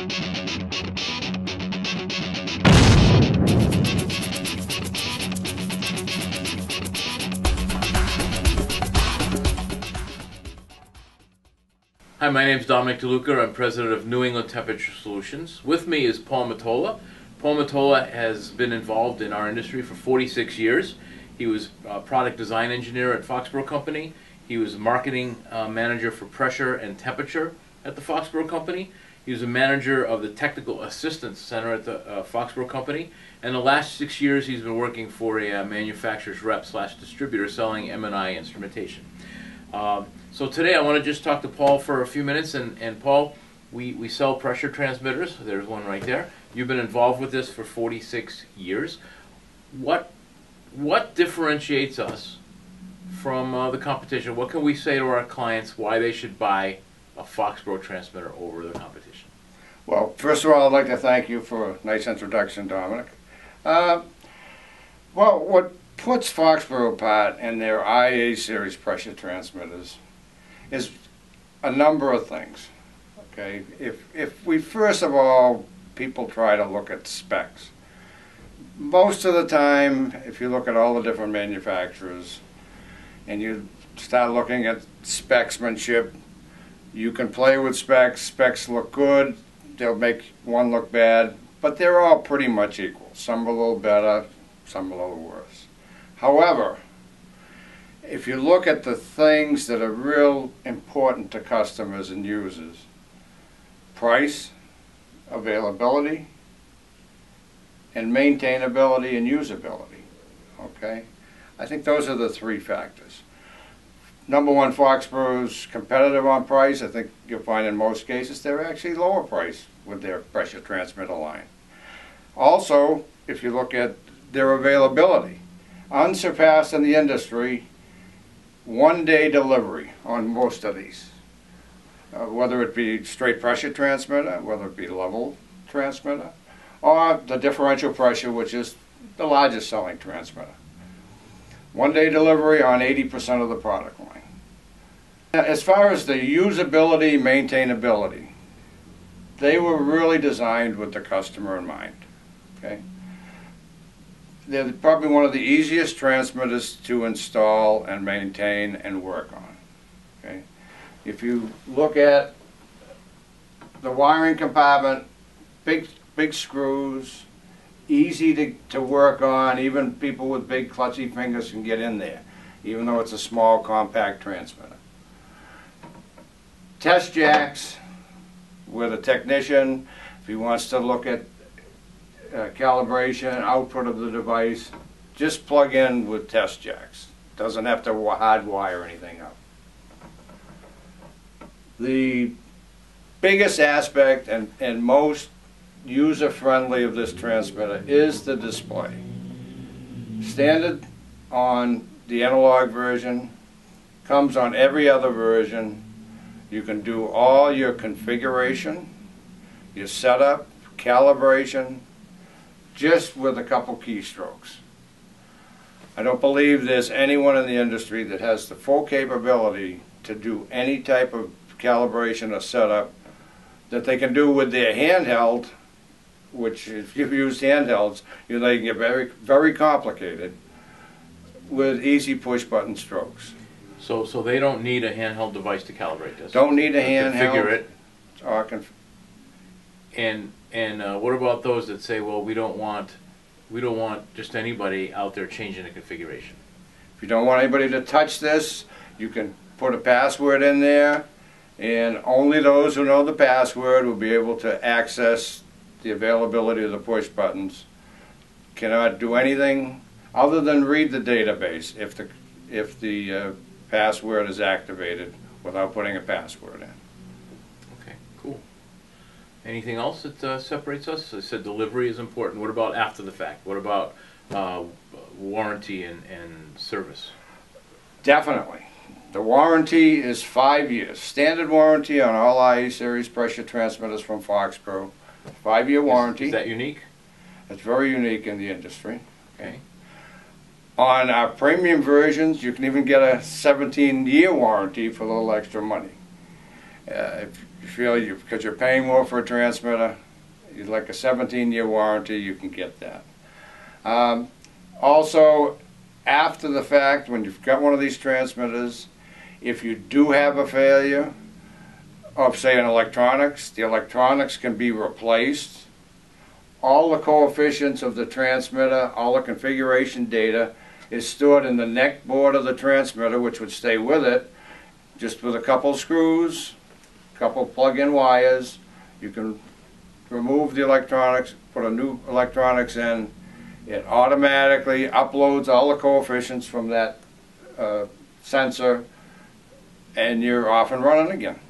Hi, my name is Dominic DeLuca. I'm president of New England Temperature Solutions. With me is Paul Mottola. Paul Mottola has been involved in our industry for 46 years. He was a product design engineer at Foxboro Company. He was marketing manager for pressure and temperature at the Foxboro Company. He was a manager of the Technical Assistance Center at the Foxboro Company. And the last 6 years he's been working for a manufacturer's rep / distributor selling M&I instrumentation. So today I want to just talk to Paul for a few minutes, and Paul, we sell pressure transmitters. There's one right there. You've been involved with this for 46 years. What differentiates us from the competition? What can we say to our clients why they should buy a Foxboro transmitter over the competition? Well, first of all, I'd like to thank you for a nice introduction, Dominic. Well, what puts Foxboro apart in their IA series pressure transmitters is a number of things. Okay, if we first of all, people try to look at specs. Most of the time, if you look at all the different manufacturers and you start looking at specsmanship, you can play with specs. Specs look good, they'll make one look bad, but they're all pretty much equal. Some a little better, some a little worse. However, if you look at the things that are real important to customers and users, price, availability, and maintainability and usability, okay? I think those are the three factors. Number one, Foxboro's competitive on price. I think you'll find in most cases they're actually lower price with their pressure transmitter line. Also, if you look at their availability, unsurpassed in the industry, one-day delivery on most of these. Whether it be straight pressure transmitter, whether it be level transmitter, or the differential pressure, which is the largest selling transmitter. One-day delivery on 80% of the product line. As far as the usability, maintainability, they were really designed with the customer in mind. Okay? They're probably one of the easiest transmitters to install and maintain and work on. Okay? If you look at the wiring compartment, big screws, easy to work on. Even people with big klutzy fingers can get in there, even though it's a small compact transmitter. Test jacks with a technician, if he wants to look at calibration, output of the device, just plug in with test jacks. Doesn't have to hardwire anything up. The biggest aspect and most user-friendly of this transmitter is the display. Standard on the analog version, comes on every other version. You can do all your configuration, your setup, calibration, just with a couple keystrokes. I don't believe there's anyone in the industry that has the full capability to do any type of calibration or setup that they can do with their handheld, which if you've used handhelds, you know they can get very, very complicated with easy push button strokes. So they don't need a handheld device to calibrate this? Don't need a handheld. Configure it. And what about those that say, well, we don't want just anybody out there changing the configuration? If you don't want anybody to touch this, you can put a password in there, and only those who know the password will be able to access the availability of the push buttons. Cannot do anything other than read the database if the password is activated without putting a password in. Okay, cool. Anything else that separates us? I said delivery is important. What about after the fact? What about warranty and service? Definitely. The warranty is 5 years. Standard warranty on all IA series pressure transmitters from Foxboro. 5-year warranty. Is that unique? It's very unique in the industry. Okay. On our premium versions, you can even get a 17-year warranty for a little extra money. If you feel because you're paying more for a transmitter, you'd like a 17-year warranty, you can get that. Also, after the fact, when you've got one of these transmitters, if you do have a failure of, say, an electronics, the electronics can be replaced. All the coefficients of the transmitter, all the configuration data is stored in the neck board of the transmitter, which would stay with it, just with a couple screws, a couple plug-in wires. You can remove the electronics, put a new electronics in. It automatically uploads all the coefficients from that sensor, and you're off and running again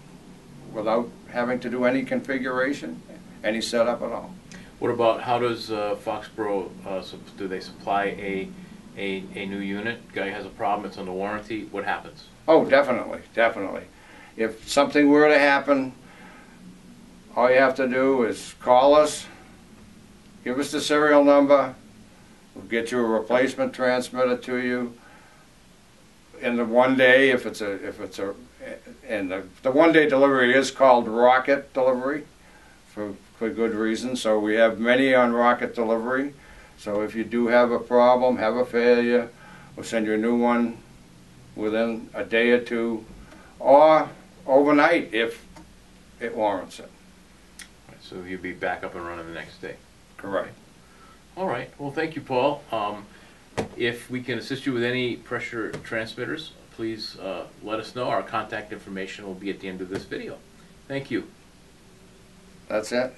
without having to do any configuration, any setup at all. What about, how does Foxboro, do they supply a new unit? Guy has a problem, it's under warranty, what happens? Oh, definitely, definitely. If something were to happen, all you have to do is call us, give us the serial number, we'll get you a replacement transmitter to you in the one day. And the one-day delivery is called rocket delivery for good reason. So we have many on rocket delivery. So if you do have a problem, have a failure, we'll send you a new one within a day or two, or overnight if it warrants it. So you'll be back up and running the next day. Correct. All right. Well, thank you, Paul. If we can assist you with any pressure transmitters, please let us know. Our contact information will be at the end of this video. Thank you. That's it.